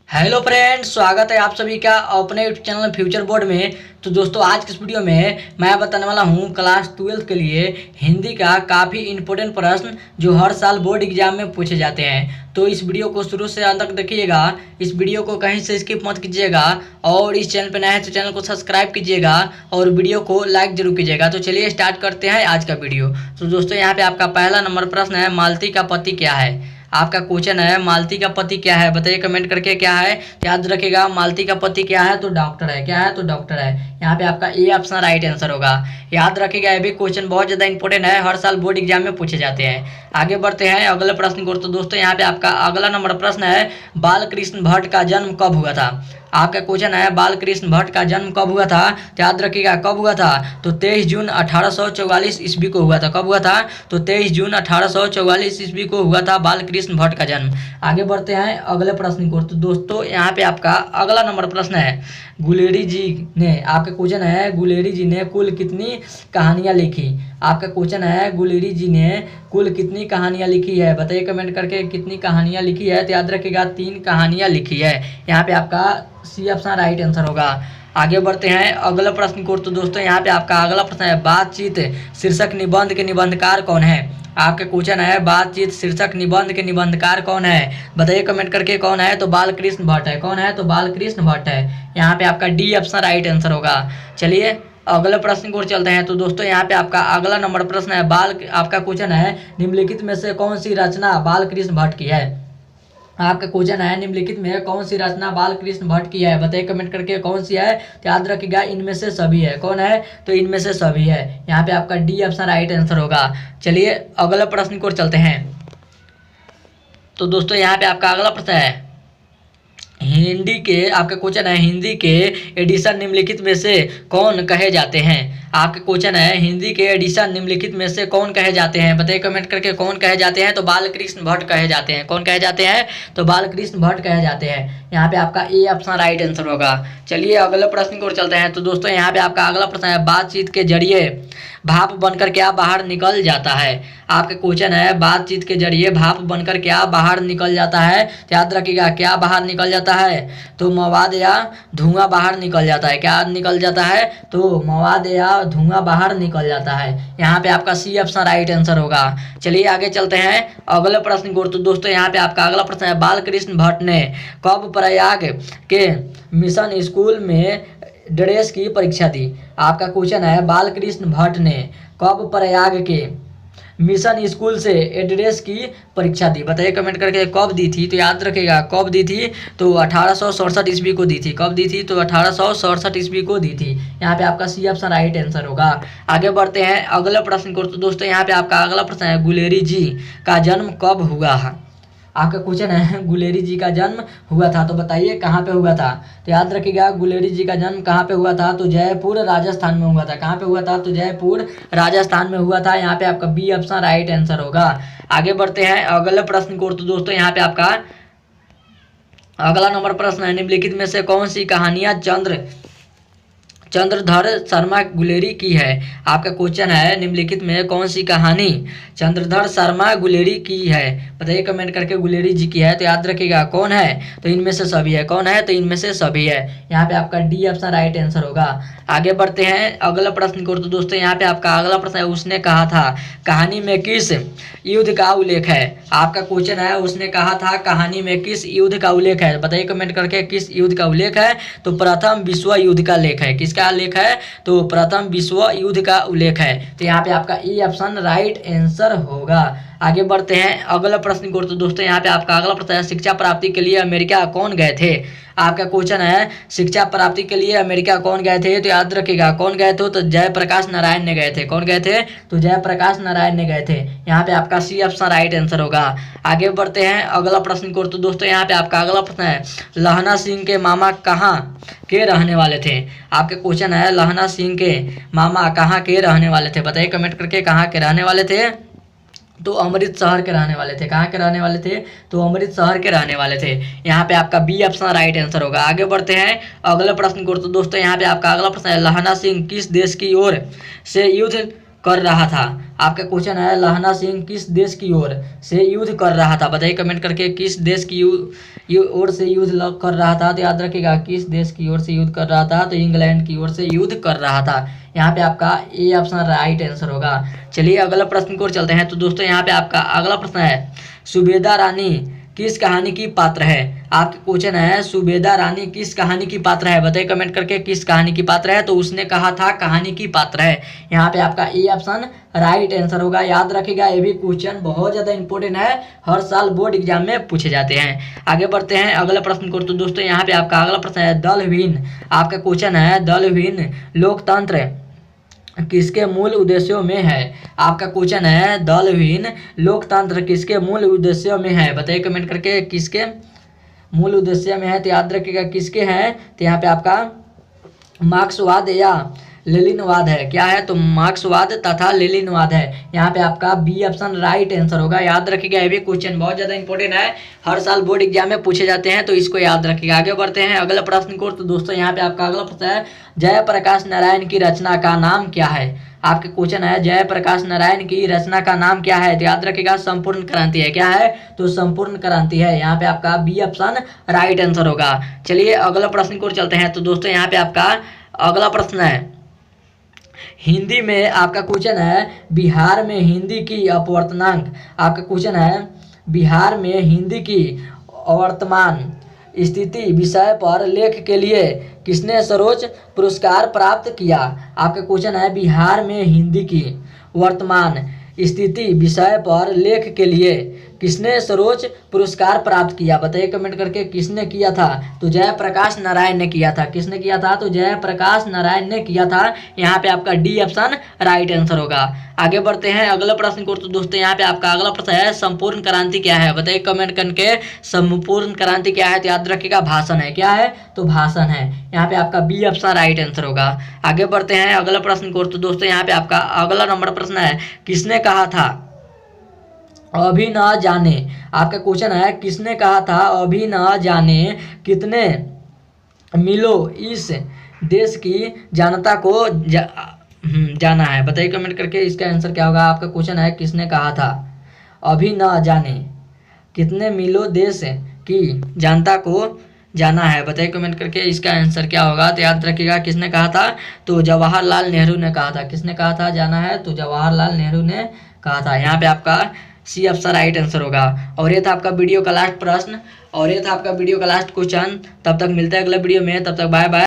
Hello friends, स्वागत है आप सभी का अपने यूट्यूब चैनल फ्यूचर बोर्ड में। तो दोस्तों, आज की इस वीडियो में मैं बताने वाला हूं क्लास 12 के लिए हिंदी का काफ़ी इंपॉर्टेंट प्रश्न जो हर साल बोर्ड एग्जाम में पूछे जाते हैं। तो इस वीडियो को शुरू से अंत तक देखिएगा। इस वीडियो को कहीं से स्किप मत कीजिएगा और इस चैनल पर नए हैं तो चैनल को सब्सक्राइब कीजिएगा और वीडियो को लाइक जरूर कीजिएगा। तो चलिए स्टार्ट करते हैं आज का वीडियो। तो दोस्तों, यहाँ पे आपका पहला नंबर प्रश्न है, मालती का पति क्या है। आपका क्वेश्चन है, मालती का पति क्या है, बताइए कमेंट करके। क्या है, याद रखिएगा, मालती का पति क्या है तो डॉक्टर है। क्या है तो डॉक्टर है। यहाँ पे आपका ए ऑप्शन राइट आंसर होगा। याद रखिएगा, ये भी क्वेश्चन बहुत ज्यादा इंपॉर्टेंट है, हर साल बोर्ड एग्जाम में पूछे जाते हैं। आगे बढ़ते हैं अगले प्रश्न को। तो दोस्तों, यहाँ पे आपका अगला नंबर प्रश्न है, बाल कृष्ण भट्ट का जन्म कब हुआ था। आपका क्वेश्चन है, बाल कृष्ण भट्ट का जन्म कब हुआ था। तो याद रखिएगा, कब हुआ था तो 23 जून 1844 ईस्वी को हुआ था। कब हुआ था तो 23 जून 1844 ईस्वी को हुआ था बाल कृष्ण भट्ट का जन्म। आगे बढ़ते हैं अगले प्रश्न को। तो दोस्तों, यहाँ पे आपका अगला नंबर प्रश्न है, गुलेरी जी ने, आपका क्वेश्चन है, गुलेरी जी ने कुल कितनी कहानियां लिखी। आपका क्वेश्चन है, गुलेरी जी ने कुल कितनी कहानियां लिखी है, बताइए कमेंट करके कितनी कहानियां लिखी है। तो याद रखिएगा, 3 कहानियां लिखी है। यहाँ पे आपका सी ऑप्शन राइट आंसर होगा। आगे बढ़ते हैं अगला प्रश्न को। तो दोस्तों, यहाँ पे आपका अगला प्रश्न है, बातचीत शीर्षक निबंध के निबंधकार कौन है। आपका क्वेश्चन है, बातचीत शीर्षक निबंध के निबंधकार कौन है, बताइए कमेंट करके कौन है। तो बालकृष्ण भट्ट है। कौन है तो बालकृष्ण भट्ट है। यहाँ पे आपका डी ऑप्शन राइट आंसर होगा। चलिए अगले प्रश्न को चलते हैं। तो दोस्तों, यहाँ पे आपका अगला नंबर प्रश्न है, आपका क्वेश्चन है, निम्नलिखित में से कौन सी रचना बालकृष्ण भट्ट की है। आपका क्वेश्चन है, निम्नलिखित में कौन सी रचना बालकृष्ण भट्ट की है, बताइए कमेंट करके कौन सी है। तो याद रखिएगा, इनमें से सभी है। कौन है तो इनमें से सभी है। यहाँ पे आपका डी ऑप्शन राइट आंसर होगा। चलिए अगले प्रश्न को चलते हैं। तो दोस्तों, यहाँ पे आपका अगला प्रश्न है, हिंदी के, आपका क्वेश्चन है, हिंदी के एडिशन निम्नलिखित में से कौन कहे जाते हैं। आपका क्वेश्चन है, हिंदी के एडिशन निम्नलिखित में से कौन कहे जाते हैं, बताइए कमेंट करके कौन कहे जाते हैं। तो बालकृष्ण भट्ट कहे जाते हैं। कौन कहे जाते हैं तो बालकृष्ण भट्ट कहे जाते हैं। यहाँ पे आपका ए ऑप्शन राइट आंसर होगा। चलिए अगले प्रश्न की ओर चलते हैं। तो दोस्तों, यहाँ पे आपका अगला प्रश्न है, बातचीत के जरिए भाप बनकर क्या बाहर निकल जाता है। आपका क्वेश्चन है, बातचीत के जरिए भाप बनकर क्या बाहर निकल जाता है। तो याद रखिएगा, क्या बाहर निकल जाता है तो मवाद या धुआं बाहर निकल जाता है। क्या निकल जाता है तो मवाद या धुआं बाहर निकल जाता है। यहाँ पे आपका सी ऑप्शन राइट आंसर होगा। चलिए आगे चलते हैं अगले प्रश्न को। तो दोस्तों, यहाँ पे आपका अगला प्रश्न है, बालकृष्ण भट्ट ने कब प्रयाग के मिशन स्कूल में ड्रेस की परीक्षा दी। आपका क्वेश्चन है, बालकृष्ण भट्ट ने कब प्रयाग के मिशन स्कूल से एड्रेस की परीक्षा दी, बताइए कमेंट करके कब दी थी। तो याद रखिएगा, कब दी थी तो 1867 ईस्वी को दी थी। कब दी थी तो 1867 ईस्वी को दी थी। यहाँ पे आपका सी ऑप्शन राइट आंसर होगा। आगे बढ़ते हैं अगले प्रश्न को। तो दोस्तों, यहाँ पे आपका अगला प्रश्न है, गुलेरी जी का जन्म कब हुआ है। आपका क्वेश्चन है, गुलेरी जी का जन्म हुआ था तो बताइए कहाँ पे हुआ था। तो याद रखिएगा, गुलेरी जी का जन्म कहाँ पे हुआ था तो जयपुर राजस्थान में हुआ था। कहाँ पे हुआ था तो जयपुर राजस्थान में हुआ था। यहाँ पे आपका बी ऑप्शन राइट आंसर होगा। आगे बढ़ते हैं अगले प्रश्न को। तो दोस्तों, यहाँ पे आपका अगला नंबर प्रश्न है, निम्नलिखित में से कौन सी कहानियां चंद्रधर शर्मा गुलेरी की है। आपका क्वेश्चन है, निम्नलिखित में कौन सी कहानी चंद्रधर शर्मा गुलेरी की है, बताइए कमेंट करके गुलेरी जी की है। तो याद रखिएगा, कौन है तो इनमें से सभी है। कौन है तो इनमें से सभी है। यहाँ पे आपका डी ऑप्शन राइट आंसर होगा। आगे बढ़ते हैं अगला प्रश्न को। तो दोस्तों, यहाँ पे आपका अगला प्रश्न है, उसने कहा था कहानी में किस युद्ध का उल्लेख है। आपका क्वेश्चन है, उसने कहा था कहानी में किस युद्ध का उल्लेख है, बताइए कमेंट करके किस युद्ध का उल्लेख है। तो प्रथम विश्व युद्ध का लेख है। किसका लेख है तो प्रथम विश्व युद्ध का उल्लेख है। तो यहाँ पे आपका ई ऑप्शन राइट आंसर होगा। आगे बढ़ते हैं अगला प्रश्न को। तो दोस्तों, यहाँ पे आपका अगला प्रश्न है, शिक्षा प्राप्ति के लिए अमेरिका कौन गए थे। आपका क्वेश्चन है, शिक्षा प्राप्ति के लिए अमेरिका कौन गए थे। तो याद रखिएगा, कौन गए थे तो जयप्रकाश नारायण ने गए थे। कौन गए थे तो जयप्रकाश नारायण ने गए थे। यहाँ पे आपका सी ऑप्शन राइट आंसर होगा। आगे बढ़ते हैं अगला प्रश्न को। तो दोस्तों, यहाँ पे आपका अगला प्रश्न है, लहना सिंह के मामा कहाँ के रहने वाले थे। आपके क्वेश्चन है, लहना सिंह के मामा कहाँ के रहने वाले थे, बताइए कमेंट करके कहाँ के रहने वाले थे। तो अमृत शहर के रहने वाले थे। कहाँ के रहने वाले थे तो अमृत शहर के रहने वाले थे। यहाँ पे आपका बी ऑप्शन राइट आंसर होगा। आगे बढ़ते हैं अगले प्रश्न को। तो दोस्तों, यहाँ पे आपका अगला प्रश्न है, लहना सिंह किस देश की ओर से युद्ध कर रहा था। आपका क्वेश्चन है लहना सिंह किस देश की ओर से युद्ध कर रहा था? बताइए कमेंट करके, किस देश की ओर से युद्ध कर रहा था? तो याद रखिएगा, किस देश की ओर से युद्ध कर रहा था? तो इंग्लैंड की ओर से युद्ध कर रहा था। यहाँ पे आपका ए ऑप्शन राइट आंसर होगा। चलिए अगला प्रश्न की ओर चलते हैं। तो दोस्तों यहाँ पे आपका अगला प्रश्न है, सुबेदा रानी किस कहानी की पात्र है? आपके क्वेश्चन है सुबेदा रानी किस कहानी की पात्र है? बताइए कमेंट करके, किस कहानी की पात्र है? तो उसने कहा था कहानी की पात्र है। यहाँ पे आपका ए ऑप्शन राइट आंसर होगा। याद रखिएगा, ये भी क्वेश्चन बहुत ज्यादा इंपॉर्टेंट है, हर साल बोर्ड एग्जाम में पूछे जाते हैं। आगे बढ़ते हैं अगला प्रश्न को। तो दोस्तों यहाँ पे आपका अगला प्रश्न है, दलहीन, आपका क्वेश्चन है दलहीन लोकतंत्र किसके मूल उद्देश्यों में है? आपका क्वेश्चन है दलहीन लोकतंत्र किसके मूल उद्देश्यों में है? बताइए कमेंट करके, किसके मूल उद्देश्य में है? तो याद रखिएगा किसके हैं? तो यहाँ पे आपका मार्क्सवाद या लेनिनवाद है। क्या है? तो मार्क्सवाद तथा लेनिनवाद है। यहाँ पे आपका बी ऑप्शन राइट आंसर होगा। याद रखिएगा, ये भी क्वेश्चन बहुत ज्यादा इंपॉर्टेंट है, हर साल बोर्ड एग्जाम में पूछे जाते हैं, तो इसको याद रखिएगा। आगे बढ़ते हैं अगला प्रश्न को। तो दोस्तों यहाँ पे आपका अगला प्रश्न है, जयप्रकाश नारायण की रचना का नाम क्या है? आपके क्वेश्चन है जयप्रकाश नारायण की रचना का नाम क्या है? तो याद रखिएगा संपूर्ण क्रांति है। क्या है? तो संपूर्ण क्रांति है। यहाँ पे आपका बी ऑप्शन राइट आंसर होगा। चलिए अगला प्रश्न को चलते हैं। तो दोस्तों यहाँ पे आपका अगला प्रश्न है, हिंदी में आपका क्वेश्चन है बिहार में हिंदी की अपवर्तनांक। आपका क्वेश्चन है बिहार में हिंदी की वर्तमान स्थिति विषय पर लेख के लिए किसने सर्वोच्च पुरस्कार प्राप्त किया? आपका क्वेश्चन है बिहार में हिंदी की वर्तमान स्थिति विषय पर लेख के लिए किसने सर्वोच्च पुरस्कार प्राप्त किया? बताइए कमेंट करके, किसने किया था? तो जयप्रकाश नारायण ने किया था। किसने किया था? तो जयप्रकाश नारायण ने किया था। यहाँ पे आपका डी ऑप्शन राइट आंसर होगा। आगे बढ़ते हैं अगला प्रश्न को। तो दोस्तों यहाँ पे आपका अगला प्रश्न है, संपूर्ण क्रांति क्या है? बताइए कमेंट करके, संपूर्ण क्रांति क्या है? तो याद रखिएगा भाषण है। क्या है? तो भाषण है। यहाँ पे आपका बी ऑप्शन राइट आंसर होगा। आगे बढ़ते हैं अगला प्रश्न को। तो दोस्तों यहाँ पे आपका अगला नंबर प्रश्न है, किसने कहा था अभी न जाने? आपका क्वेश्चन है किसने कहा था अभी न जाने कितने मीलों इस देश की जनता को जाना है? बताइए कमेंट करके, इसका आंसर क्या होगा? आपका क्वेश्चन है किसने कहा था अभी न जाने कितने मीलों देश की जनता को जाना है? बताइए कमेंट करके, इसका आंसर क्या होगा? तो याद रखिएगा किसने कहा था? तो जवाहरलाल नेहरू ने कहा था। किसने कहा था जाना है? तो जवाहरलाल नेहरू ने कहा था। यहाँ पे आपका सी ऑप्शन राइट आंसर होगा। और ये था आपका वीडियो का लास्ट प्रश्न, और ये था आपका वीडियो का लास्ट क्वेश्चन। तब तक मिलते हैं अगले वीडियो में, तब तक बाय बाय।